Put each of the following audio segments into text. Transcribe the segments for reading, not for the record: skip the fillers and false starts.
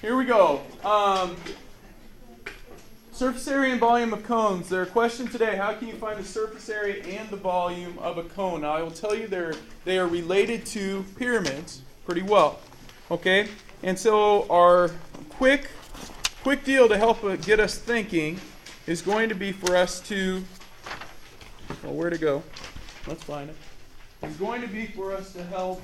Here we go. Surface area and volume of cones. Their question today, how can you find the surface area and the volume of a cone? Now, I will tell you they are related to pyramids pretty well. Okay? And so our quick deal to help get us thinking is going to be for us to, well, where to go? Let's find it. It's going to be for us to help,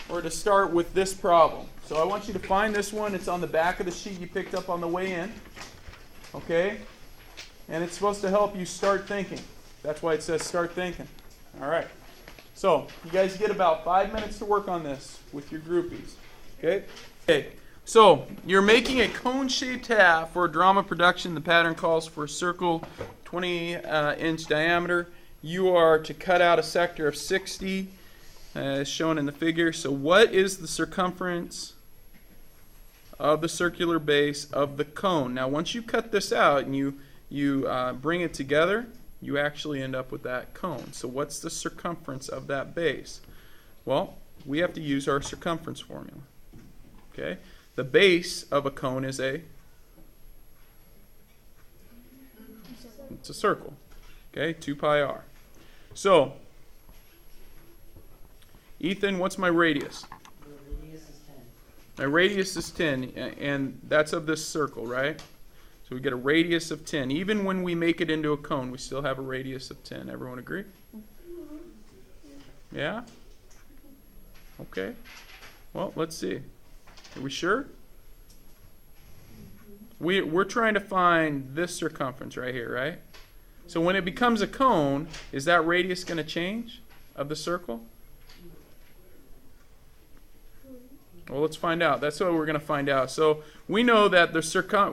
or to start with this problem. So I want you to find this one. It's on the back of the sheet you picked up on the way in. Okay? And it's supposed to help you start thinking. That's why it says start thinking. All right. So you guys get about 5 minutes to work on this with your groupies. Okay? Okay. So you're making a cone-shaped half for a drama production. The pattern calls for a circle 20-inch diameter. You are to cut out a sector of 60 as shown in the figure. So what is the circumference of the circular base of the cone? Now once you cut this out and you bring it together, you actually end up with that cone. So what's the circumference of that base? Well, we have to use our circumference formula. Okay? The base of a cone is it's a circle. Okay? 2 pi r. So, Ethan, what's my radius? The radius is 10. My radius is 10, and that's of this circle, right? So we get a radius of 10. Even when we make it into a cone, we still have a radius of 10. Everyone agree? Yeah? Okay. Well, let's see. Are we sure? We're trying to find this circumference right here, right? So when it becomes a cone, is that radius going to change of the circle? Well, let's find out. That's what we're going to find out. So we know that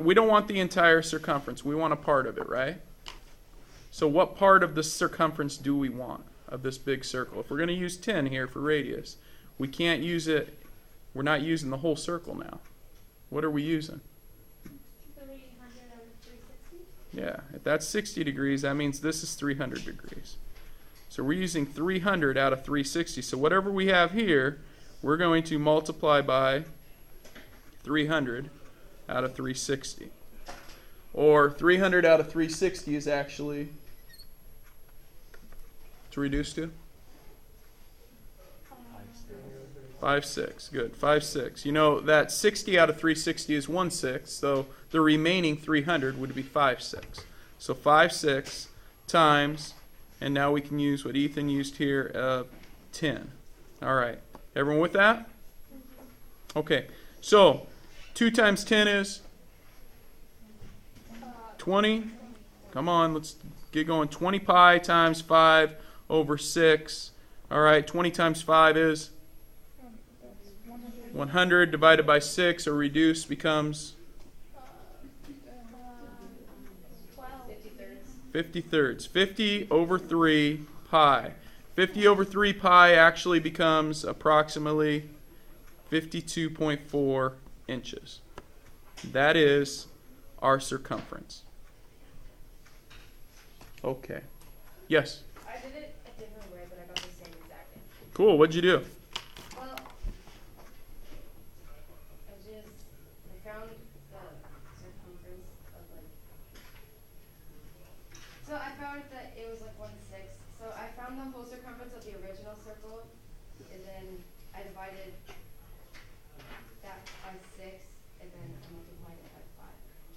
we don't want the entire circumference. We want a part of it, right? So what part of the circumference do we want of this big circle? If we're going to use 10 here for radius, we can't use it. We're not using the whole circle now. What are we using? 300 out of 360? Yeah, if that's 60 degrees, that means this is 300 degrees. So we're using 300 out of 360. So whatever we have here, we're going to multiply by 300 out of 360. Or 300 out of 360 is actually, to reduce to? 5/6. Good. 5/6. You know that 60 out of 360 is 1/6, so the remaining 300 would be 5/6. So 5/6 times, and now we can use what Ethan used here, 10. All right. Everyone with that? Okay. So 2 times 10 is 20. Come on, let's get going. 20 pi times 5 over 6. All right. 20 times 5 is 100 divided by 6, or reduce, becomes 50 thirds. 50 over 3 pi. 50 over 3 pi actually becomes approximately 52.4 inches. That is our circumference. Okay. Yes? I did it a different way, but I got the same exact thing. Cool. What'd you do? Well, I found the circumference of so I found that it was like 1/6. So I found the whole circumference of the original circle, and then I divided that by 6, and then I multiplied it by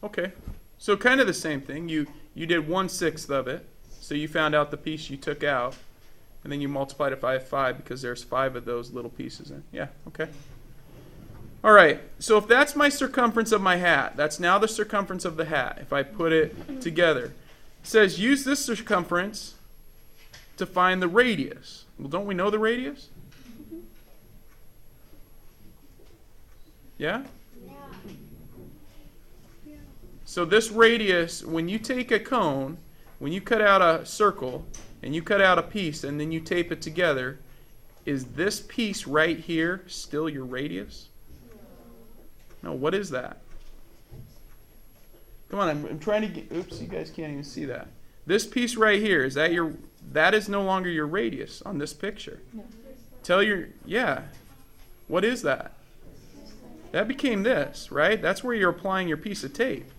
5. Okay. So kind of the same thing. You did 1/6 of it. So you found out the piece you took out, and then you multiplied it by 5 because there's 5 of those little pieces in. Yeah, okay. All right, so if that's my circumference of my hat, that's now the circumference of the hat if I put it together. It says use this circumference to find the radius. Well, don't we know the radius? Yeah? So this radius, when you take a cone, when you cut out a circle, and you cut out a piece, and then you tape it together, is this piece right here still your radius? No, what is that? Come on, I'm trying to get, oops, you guys can't even see that. This piece right here, is that your, that is no longer your radius on this picture. No. Tell your, yeah, what is that? That became this, right? That's where you're applying your piece of tape.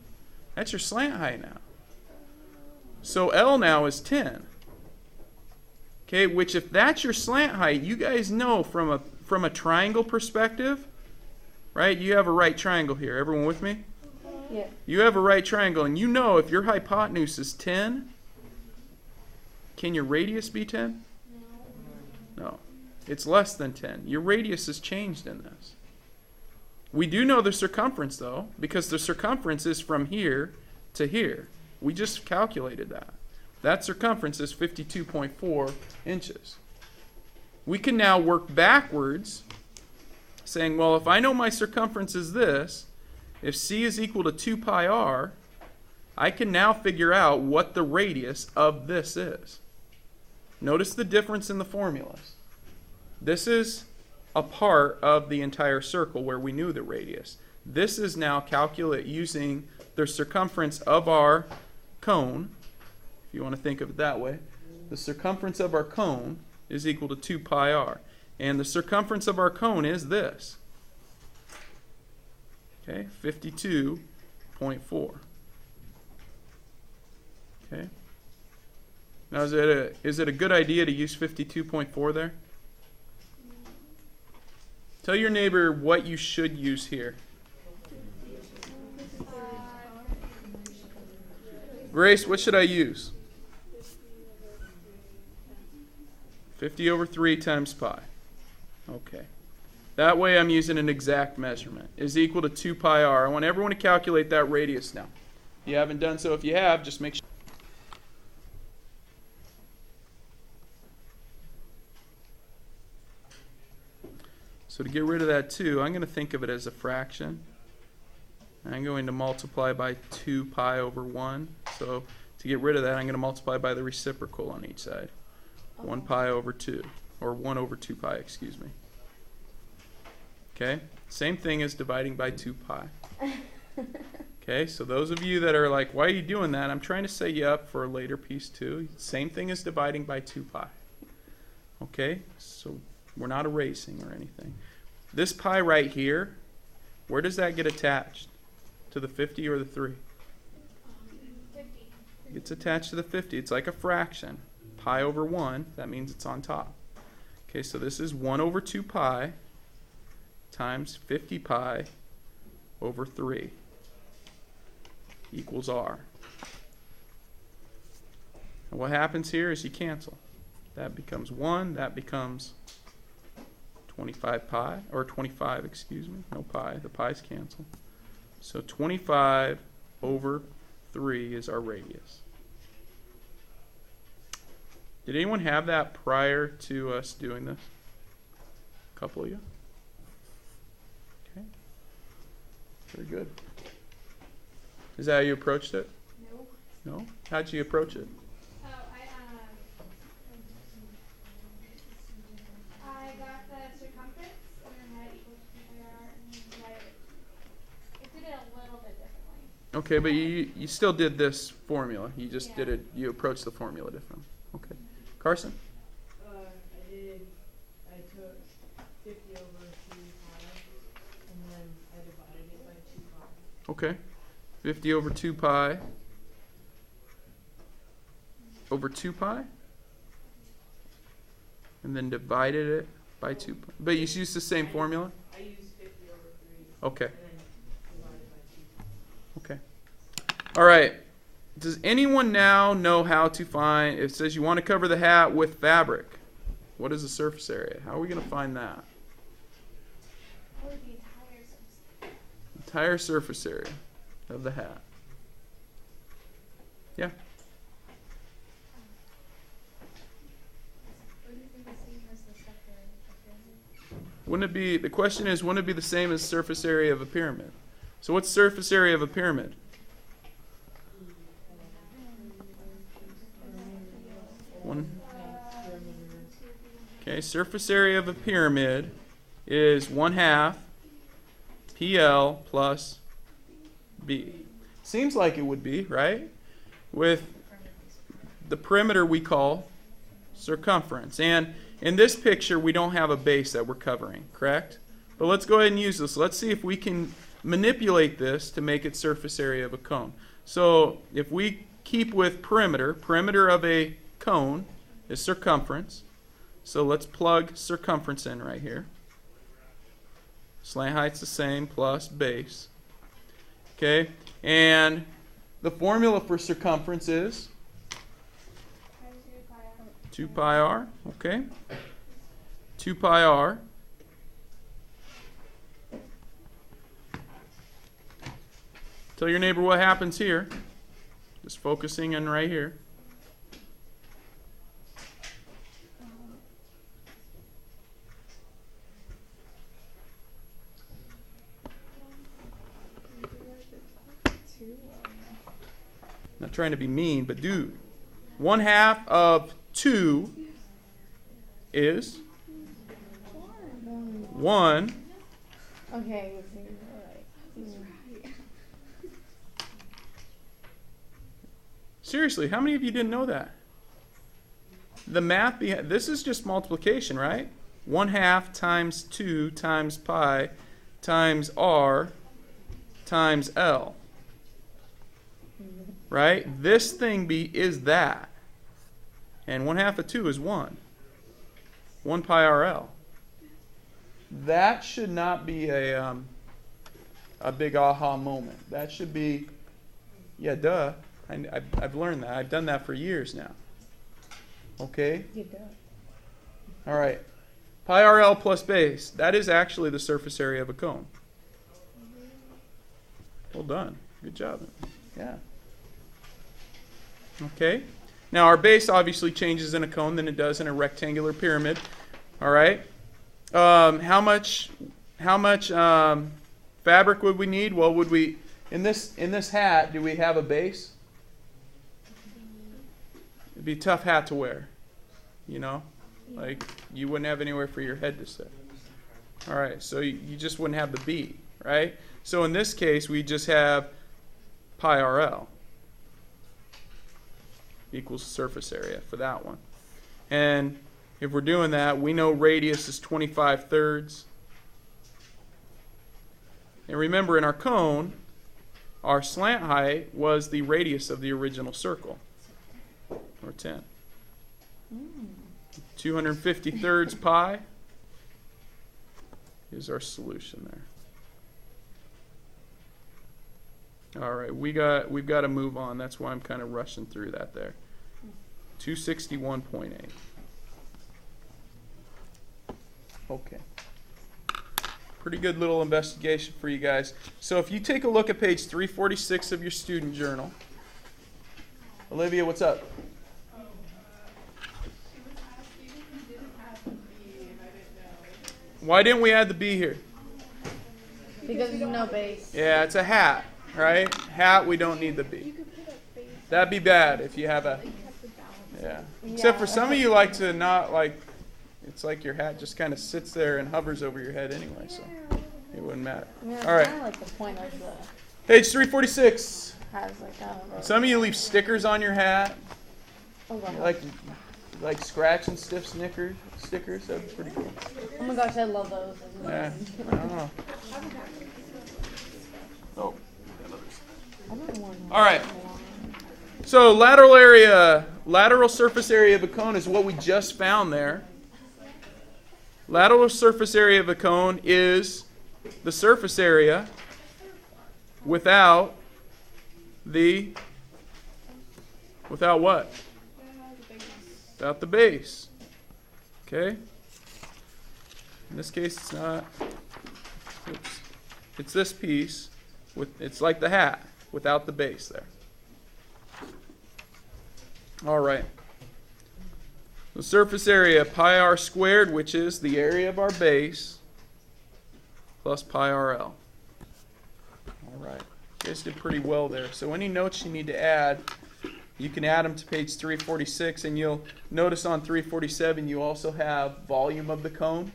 That's your slant height now. So L now is 10. Okay, which if that's your slant height, you guys know from a triangle perspective, right? You have a right triangle here. Everyone with me? Yeah. You have a right triangle, and you know if your hypotenuse is 10, can your radius be 10? No. It's less than 10. Your radius is changed in this. We do know the circumference, though, because the circumference is from here to here. We just calculated that. That circumference is 52.4 inches. We can now work backwards, saying, well, if I know my circumference is this, if C is equal to 2 pi r, I can now figure out what the radius of this is. Notice the difference in the formulas. This is a part of the entire circle where we knew the radius. This is now calculate using the circumference of our cone, if you want to think of it that way. The circumference of our cone is equal to 2 pi r. And the circumference of our cone is this. Okay, 52.4. Okay. Now is it a good idea to use 52.4 there? Tell your neighbor what you should use here. Grace, what should I use? 50 over 3 times pi. Okay. That way I'm using an exact measurement. Is equal to 2 pi r. I want everyone to calculate that radius now. If you haven't done so, if you have, just make sure. So to get rid of that 2, I'm going to think of it as a fraction. I'm going to multiply by 2 pi over 1. So to get rid of that, I'm going to multiply by the reciprocal on each side. 1 pi over 2, or 1 over 2 pi, excuse me. Okay, same thing as dividing by 2 pi. Okay, so those of you that are like, why are you doing that? I'm trying to set you up for a later piece too. Same thing as dividing by 2 pi. Okay, so we're not erasing or anything. This pi right here, where does that get attached? To the 50 or the 3? 50. It gets attached to the 50. It's like a fraction. Pi over 1, that means it's on top. Okay, so this is 1 over 2 pi times 50 pi over 3 equals r. And what happens here is you cancel. That becomes 1, that becomes 25 pi, or 25, excuse me, no pi, the pi's cancel. So 25 over 3 is our radius. Did anyone have that prior to us doing this? A couple of you? Okay. Very good. Is that how you approached it? No. No? How'd you approach it? Oh, I got the circumference and then had it equal to 2 pi r and then divided it. It did it a little bit differently. Okay, but you still did this formula. You just did it, you approached the formula differently. Okay. Carson? I took 50 over 2 pi, and then I divided it by 2 pi. Okay. 50 over 2 pi over 2 pi? And then divided it by 2 pi. But you used the same formula? I used 50 over 3. Okay. And then divided by 2. Okay. All right. Does anyone now know how to find, it says you want to cover the hat with fabric. What is the surface area? How are we going to find that? Probably the entire surface. Entire surface area of the hat. Yeah. Wouldn't it be the same as the structure of the pyramid? Wouldn't it be, the question is, wouldn't it be the same as surface area of a pyramid? So what's surface area of a pyramid? Okay, surface area of a pyramid is 1/2 PL plus B. Seems like it would be, right? With the perimeter we call circumference. And in this picture, we don't have a base that we're covering, correct? But let's go ahead and use this. Let's see if we can manipulate this to make it surface area of a cone. So if we keep with perimeter of a cone is circumference. So let's plug circumference in right here. Slant height's the same plus base. Okay, and the formula for circumference is 2 pi r. Okay, 2 pi r. Tell your neighbor what happens here. Just focusing in right here. Not trying to be mean, but dude, 1/2 of 2 is 1. Okay. Seriously, how many of you didn't know that? The math behind this is just multiplication, right? 1/2 times 2 times pi times r times L. Right? This thing is that. And 1/2 of 2 is 1. 1 pi RL. That should not be a big aha moment. That should be, yeah, duh. I've learned that. I've done that for years now. Okay? All right. Pi RL plus base. That is actually the surface area of a cone. Well done. Good job. Yeah. Okay. Now our base obviously changes in a cone than it does in a rectangular pyramid. All right. How much fabric would we need? Well, would we in this hat? Do we have a base? It'd be a tough hat to wear. You know, like you wouldn't have anywhere for your head to sit. All right. So you just wouldn't have the B, right? So in this case, we just have pi RL equals surface area for that one. And if we're doing that, we know radius is 25/3. And remember, in our cone, our slant height was the radius of the original circle, or 10. 250 pi is our solution there. All right, we've got to move on. That's why I'm kind of rushing through that there. 261.8. Okay. Pretty good little investigation for you guys. So if you take a look at page 346 of your student journal. Olivia, what's up? Why didn't we add the B here? Because there's no base. Yeah, it's a hat, right? Hat, we don't need the B. That'd be bad if you have a... Yeah. Except for some of you like to not like... It's like your hat just kind of sits there and hovers over your head anyway, so it wouldn't matter. All right. Kind of like the point of the... Page 346. Has like a... Some of you leave stickers on your hat. Oh, wow. Like scratch and stiff stickers. That's pretty cool. Oh my gosh, I love those. Yeah. I don't know. Oh. All right. So lateral surface area of a cone is what we just found there. Lateral surface area of a cone is the surface area without what? Without the base. Okay? In this case, it's not. Oops. It's this piece. It's like the hat without the base there. All right. The surface area, pi r squared, which is the area of our base, plus pi RL. All right. You guys did pretty well there. So any notes you need to add, you can add them to page 346, and you'll notice on 347 you also have volume of the cone,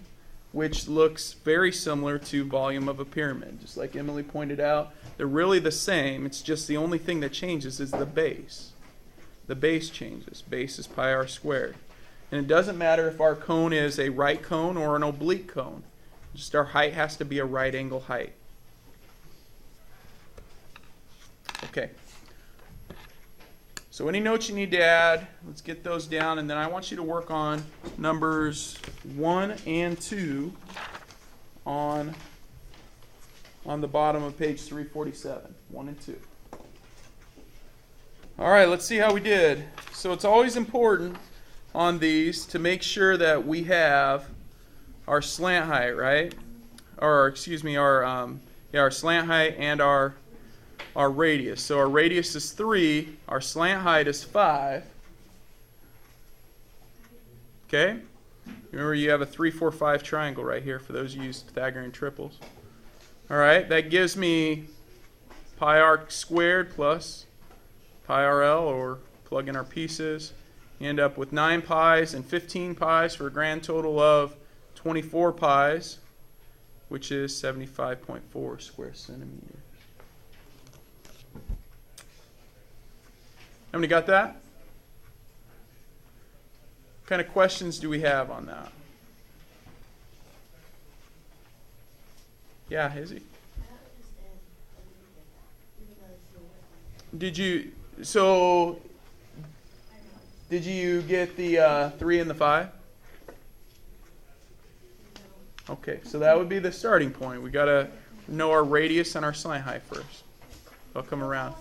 which looks very similar to volume of a pyramid. Just like Emily pointed out, they're really the same. It's just the only thing that changes is the base. The base changes. Base is pi r squared. And it doesn't matter if our cone is a right cone or an oblique cone. Just our height has to be a right angle height. Okay. So any notes you need to add, let's get those down, and then I want you to work on numbers 1 and 2 on the bottom of page 347. 1 and 2. All right, let's see how we did. So it's always important on these to make sure that we have our slant height, right? Or excuse me, our slant height and our radius. So our radius is 3, our slant height is 5. Okay? Remember, you have a 3, 4, 5 triangle right here for those who use Pythagorean triples. All right, that gives me pi r squared plus pi rl, or plug in our pieces. You end up with 9 pi's and 15 pi's for a grand total of 24 pi's, which is 75.4 square centimeters. Everybody got that? What kind of questions do we have on that? Yeah, Izzy. Did you get the 3 and the 5? Okay, so that would be the starting point. We got to know our radius and our slant height first. I'll come around.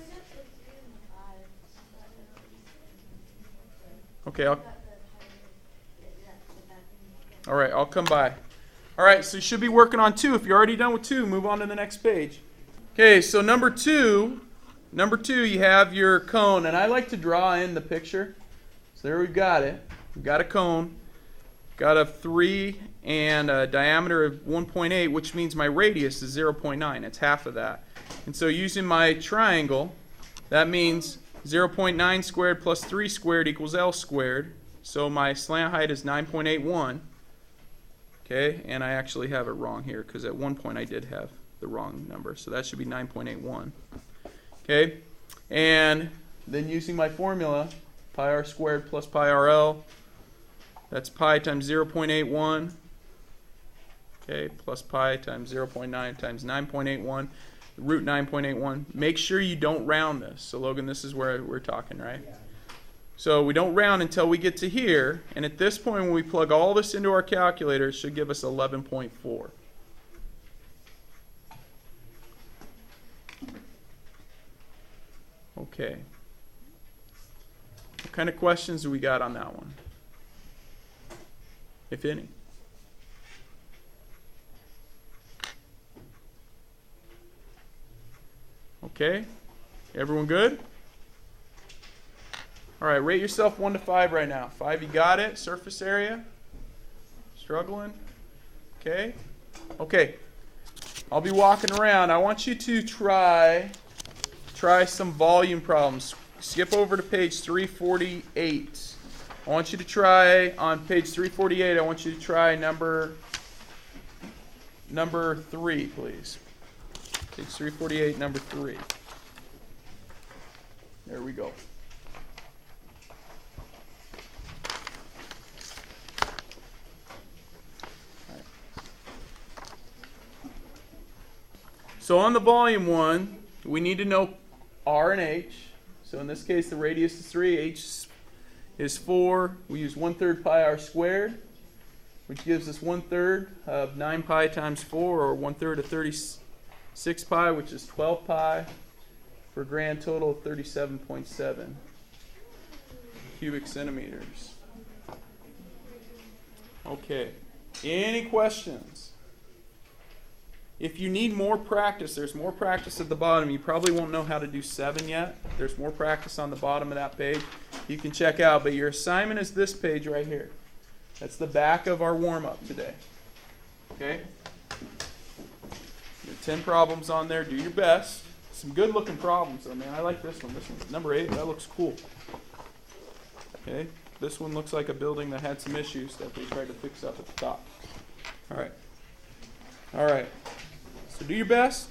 Okay, all right, I'll come by. All right, so you should be working on 2. If you're already done with 2, move on to the next page. Okay, so number 2, you have your cone, and I like to draw in the picture. So there we've got it. We've got a cone, got a 3 and a diameter of 1.8, which means my radius is 0.9. It's half of that. And so using my triangle, that means 0.9 squared plus 3 squared equals L squared. So my slant height is 9.81. Okay, and I actually have it wrong here because at one point I did have the wrong number. So that should be 9.81. Okay, and then using my formula, pi r squared plus pi rl, that's pi times 0.81. Okay, plus pi times 0.9 times 9.81, root 9.81. Make sure you don't round this. So Logan, this is where we're talking, right? Yeah. So we don't round until we get to here, and at this point when we plug all this into our calculator, it should give us 11.4. Okay. What kind of questions do we got on that one? If any. Okay. Everyone good? All right, rate yourself 1 to 5 right now. 5, you got it. Surface area? Struggling? Okay. Okay. I'll be walking around. I want you to try some volume problems. Skip over to page 348. I want you to try on page 348. I want you to try number 3, please. Page 348, number 3. There we go. So on the volume one, we need to know R and H. So in this case, the radius is 3, H is 4. We use 1/3 pi r squared, which gives us 1/3 of 9 pi times 4, or 1/3 of 36 pi, which is 12 pi, for a grand total of 37.7 cubic centimeters. Okay. Any questions? If you need more practice, there's more practice at the bottom. You probably won't know how to do 7 yet. There's more practice on the bottom of that page you can check out. But your assignment is this page right here. That's the back of our warm-up today. Okay? There are 10 problems on there. Do your best. Some good-looking problems, though, man. I like this one. This one's number 8. That looks cool. Okay? This one looks like a building that had some issues that they tried to fix up at the top. All right. All right. So do your best.